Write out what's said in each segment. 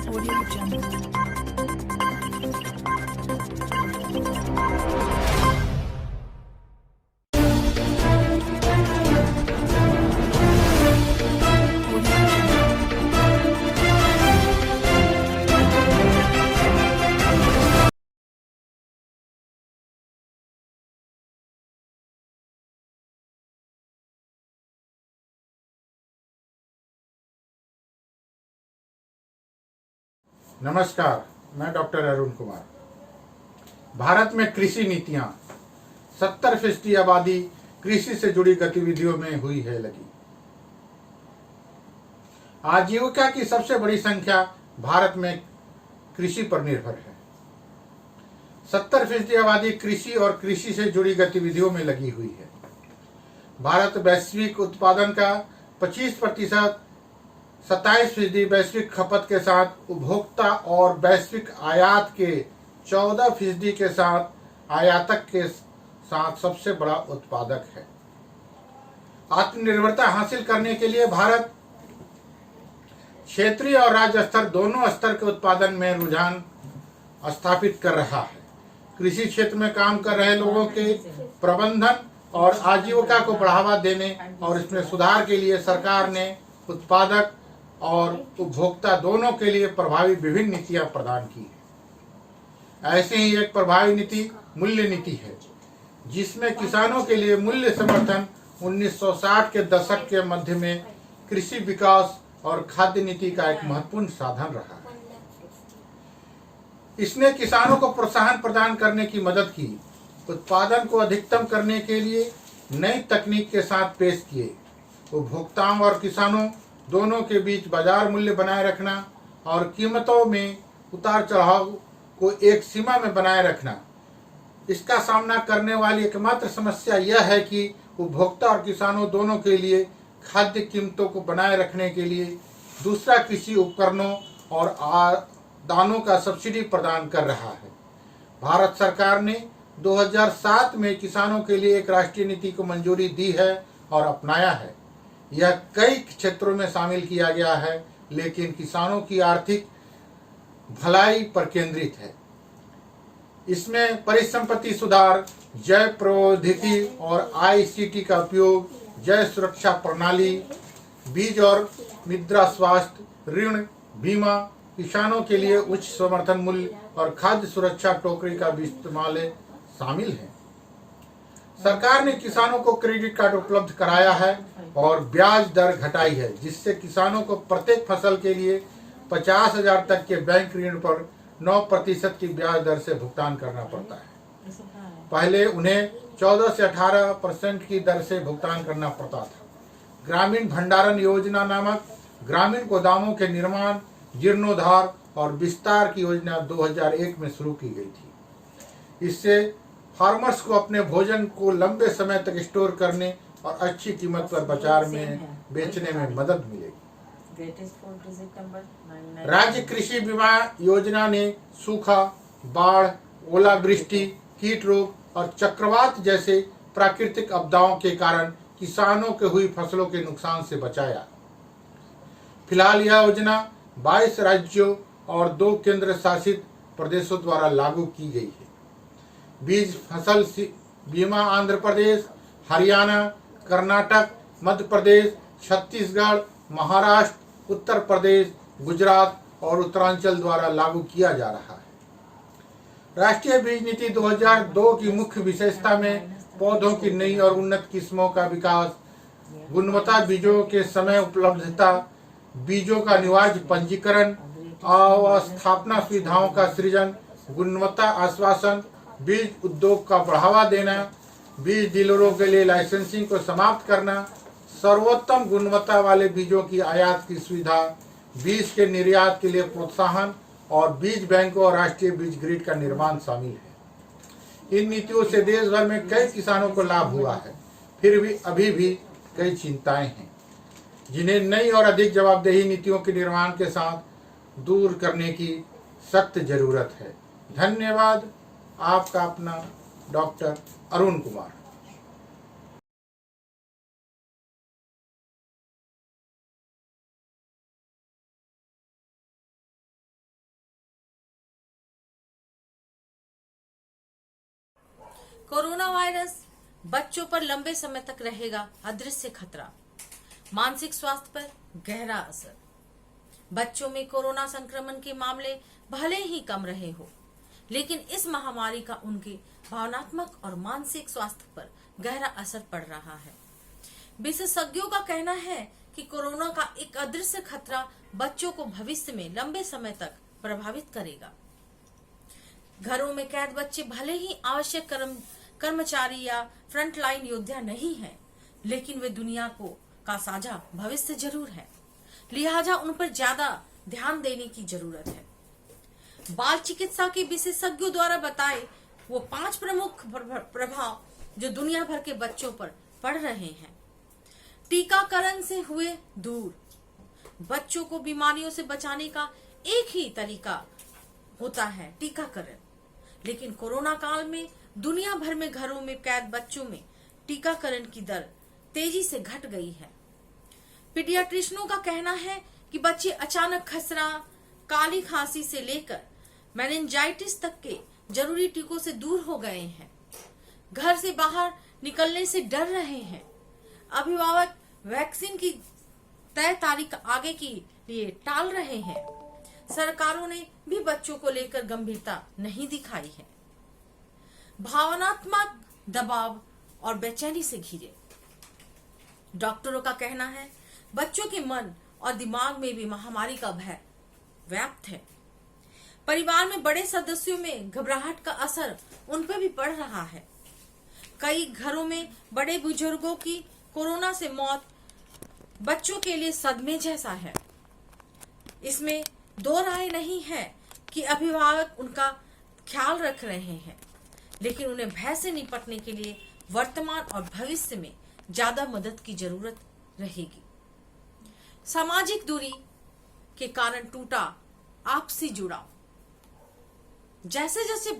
Audio Jungle. नमस्कार, मैं doctor Arun Kumar. Bharat में कृषि नीतियां 70% आबादी कृषि से जुड़ी गतिविधियों में हुई है लगी। आजीविका की सबसे बड़ी संख्या भारत में कृषि पर निर्भर है। 70% आबादी कृषि और कृषि से जुड़ी गतिविधियों में लगी हुई है। भारत वैश्विक उत्पादन का 25%, 27% वैश्विक खपत के साथ उपभोक्ता और वैश्विक आयात के 14% के साथ आयातक के साथ सबसे बड़ा उत्पादक है। आत्मनिर्भरता हासिल करने के लिए भारत क्षेत्रीय और राज्य स्तर दोनों स्तर के उत्पादन में रुझान स्थापित कर रहा है। कृषि क्षेत्र में काम कर रहे लोगों के प्रबंधन और आजीविका को बढ़ावा देने और इसमें सुधार के लिए सरकार ने उत्पादक और उपभोक्ता दोनों के लिए प्रभावी विभिन्न नीतियां प्रदान की है। ऐसे ही एक प्रभावी नीति मूल्य नीति है, जिसमें किसानों के लिए मूल्य समर्थन 1960 के दशक के मध्य में कृषि विकास और खाद्य नीति का एक महत्वपूर्ण साधन रहा है। इसने किसानों को प्रोत्साहन प्रदान करने की मदद की, उत्पादन को अधिकतम करने के लिए नई तकनीक के साथ पेश किए, उपभोक्ताओं और किसानों दोनों के बीच बाजार मूल्य बनाए रखना और कीमतों में उतार चढ़ाव को एक सीमा में बनाए रखना। इसका सामना करने वाली एकमात्र समस्या यह है कि उपभोक्ता और किसानों दोनों के लिए खाद्य कीमतों को बनाए रखने के लिए दूसरा कृषि उपकरणों और दानों का सब्सिडी प्रदान कर रहा है। भारत सरकार ने 2007 में किसानों के लिए एक राष्ट्रीय नीति को मंजूरी दी है और अपनाया है। यह कई क्षेत्रों में शामिल किया गया है, लेकिन किसानों की आर्थिक भलाई पर केंद्रित है। इसमें परिसंपत्ति सुधार, जैव प्रौद्योगिकी और ICT का उपयोग, जय सुरक्षा प्रणाली, बीज और मृदा स्वास्थ्य, ऋण, बीमा, किसानों के लिए उच्च समर्थन मूल्य और खाद्य सुरक्षा टोकरी का भी इस्तेमाल शामिल है। सरकार ने किसानों को क्रेडिट कार्ड उपलब्ध कराया है और ब्याज दर घटाई है, जिससे किसानों को प्रत्येक फसल के लिए 50,000 तक के बैंक ऋण पर 9% की ब्याज दर से भुगतान करना पड़ता है। पहले उन्हें 14 से 18% की दर से भुगतान करना पड़ता था। ग्रामीण भंडारण योजना नामक ग्रामीण गोदामों के निर्माण, जीर्णोद्धार और विस्तार की योजना 2001 में शुरू की गई थी। इससे फार्मर्स को अपने भोजन को लंबे समय तक स्टोर करने और अच्छी कीमत पर बाजार में बेचने में मदद मिलेगी। राज्य कृषि बीमा योजना ने सूखा, बाढ़, ओलावृष्टि, कीट रोग और चक्रवात जैसे प्राकृतिक आपदाओं के कारण किसानों के हुई फसलों के नुकसान से बचाया। फिलहाल यह योजना 22 राज्यों और 2 केंद्र शासित प्रदेशों द्वारा लागू की गई है। बीज फसल बीमा आंध्र प्रदेश, हरियाणा, कर्नाटक, मध्य प्रदेश, छत्तीसगढ़, महाराष्ट्र, उत्तर प्रदेश, गुजरात और उत्तरांचल द्वारा लागू किया जा रहा है। राष्ट्रीय बीज नीति 2002 की मुख्य विशेषता में पौधों की नई और उन्नत किस्मों का विकास, गुणवत्ता बीजों के समय उपलब्धता, बीजों का अनिवार्य पंजीकरण, अवस्थापना सुविधाओं का सृजन, गुणवत्ता आश्वासन, बीज उद्योग का बढ़ावा देना, बीज डीलरों के लिए लाइसेंसिंग को समाप्त करना, सर्वोत्तम गुणवत्ता वाले बीजों की आयात की सुविधा, बीज के निर्यात के लिए प्रोत्साहन और बीज बैंकों और राष्ट्रीय बीज ग्रिड का निर्माण शामिल है। इन नीतियों से देश भर में कई किसानों को लाभ हुआ है, फिर भी अभी भी कई चिंताएं हैं, जिन्हें नई और अधिक जवाबदेही नीतियों के निर्माण के साथ दूर करने की सख्त जरूरत है। धन्यवाद। आपका अपना doctor Arun Kumar. Corona virus बच्चों पर लंबे समय तक रहेगा अदृश्य खतरा। मानसिक स्वास्थ्य पर गहरा असर। बच्चों में कोरोना संक्रमण के मामले भले ही कम रहे हो, लेकिन इस महामारी का उनके भावनात्मक और मानसिक स्वास्थ्य पर गहरा असर पड़ रहा है। विशेषज्ञों का कहना है कि कोरोना का एक अदृश्य खतरा बच्चों को भविष्य में लंबे समय तक प्रभावित करेगा। घरों में कैद बच्चे भले ही आवश्यक कर्मचारी या फ्रंटलाइन योद्धा नहीं हैं, लेकिन वे दुनिया का साझा भविष्य जरूर है। लिहाजा उन पर ज्यादा ध्यान देने की जरूरत है। बाल चिकित्सा के विशेषज्ञों द्वारा बताए वो 5 प्रमुख प्रभाव जो दुनिया भर के बच्चों पर पड़ रहे हैं। टीकाकरण से हुए दूर। बच्चों को बीमारियों से बचाने का एक ही तरीका होता है, टीकाकरण। लेकिन कोरोना काल में दुनिया भर में घरों में कैद बच्चों में टीकाकरण की दर तेजी से घट गई है। पीडियाट्रिशियनों का कहना है कि बच्चे अचानक खसरा, काली खांसी से लेकर मेनिंजाइटिस तक के जरूरी टीकों से दूर हो गए हैं। घर से बाहर निकलने से डर रहे हैं। अभिभावक वैक्सीन की तय तारीख आगे के लिए टाल रहे हैं। सरकारों ने भी बच्चों को लेकर गंभीरता नहीं दिखाई है। भावनात्मक दबाव और बेचैनी से घिरे। डॉक्टरों का कहना है बच्चों के मन और दिमाग में भी महामारी का भय व्याप्त है। परिवार में बड़े सदस्यों में घबराहट का असर उन पर भी पड़ रहा है। कई घरों में बड़े बुजुर्गों की कोरोना से मौत बच्चों के लिए सदमे जैसा है। इसमें दो राय नहीं है कि अभिभावक उनका ख्याल रख रहे हैं, लेकिन उन्हें भय से निपटने के लिए वर्तमान और भविष्य में ज्यादा मदद की जरूरत रहेगी। सामाजिक दूरी के कारण टूटा आपसी जुड़ाव। जैसे जैसे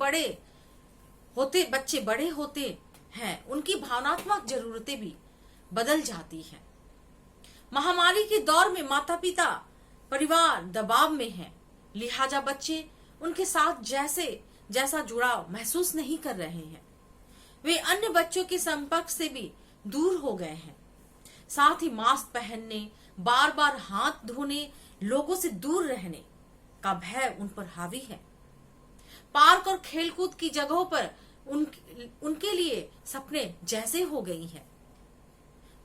बच्चे बड़े होते हैं, उनकी भावनात्मक जरूरतें भी बदल जाती हैं। महामारी के दौर में माता पिता परिवार दबाव में है, लिहाजा बच्चे उनके साथ जैसा जुड़ाव महसूस नहीं कर रहे हैं। वे अन्य बच्चों के संपर्क से भी दूर हो गए हैं। साथ ही मास्क पहनने, बार बार हाथ धोने, लोगों से दूर रहने का भय उन पर हावी है। पार्क और खेलकूद की जगहों पर उनके लिए सपने जैसे हो गई हैं।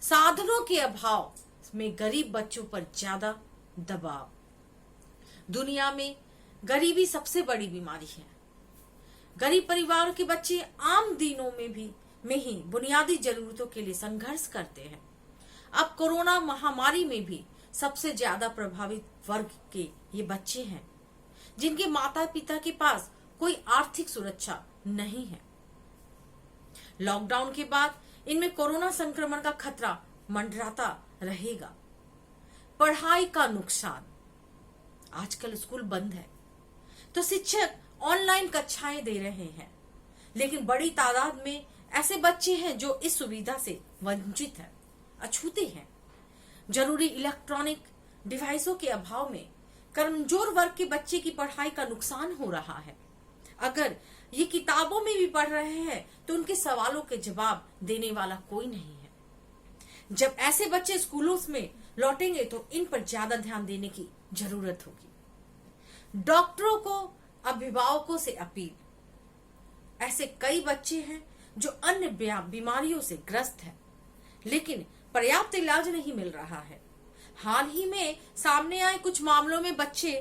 साधनों के अभाव में गरीब बच्चों पर ज्यादा दबाव। दुनिया में गरीबी सबसे बड़ी बीमारी है। गरीब परिवारों के बच्चे आम दिनों में ही बुनियादी जरूरतों के लिए संघर्ष करते हैं। अब कोरोना महामारी में भी सबसे ज्यादा प्रभावित वर्ग के ये बच्चे हैं, जिनके माता पिता के पास कोई आर्थिक सुरक्षा नहीं है। लॉकडाउन के बाद इनमें कोरोना संक्रमण का खतरा मंडराता रहेगा। पढ़ाई का नुकसान। आजकल स्कूल बंद है तो शिक्षक ऑनलाइन कक्षाएं दे रहे हैं, लेकिन बड़ी तादाद में ऐसे बच्चे हैं जो इस सुविधा से वंचित हैं, अछूते हैं। जरूरी इलेक्ट्रॉनिक डिवाइसों के अभाव में कमजोर वर्ग के बच्चे की पढ़ाई का नुकसान हो रहा है। अगर ये किताबों में भी पढ़ रहे हैं तो उनके सवालों के जवाब देने वाला कोई नहीं है। जब ऐसे बच्चे स्कूलों में लौटेंगे तो इन पर ज्यादा ध्यान देने की जरूरत होगी। डॉक्टरों को अभिभावकों से अपील। ऐसे कई बच्चे हैं जो अन्य बीमारियों से ग्रस्त हैं, लेकिन पर्याप्त इलाज नहीं मिल रहा है। हाल ही में सामने आए कुछ मामलों में बच्चे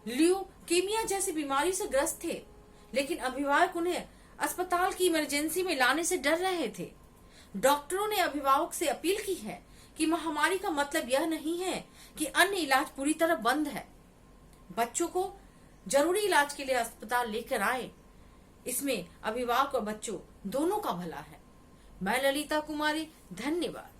ल्यूकीमिया जैसी बीमारी से ग्रस्त थे, लेकिन अभिभावक उन्हें अस्पताल की इमरजेंसी में लाने से डर रहे थे। डॉक्टरों ने अभिभावक से अपील की है कि महामारी का मतलब यह नहीं है कि अन्य इलाज पूरी तरह बंद है। बच्चों को जरूरी इलाज के लिए अस्पताल लेकर आए। इसमें अभिभावक और बच्चों दोनों का भला है। मैं ललिता कुमारी, धन्यवाद।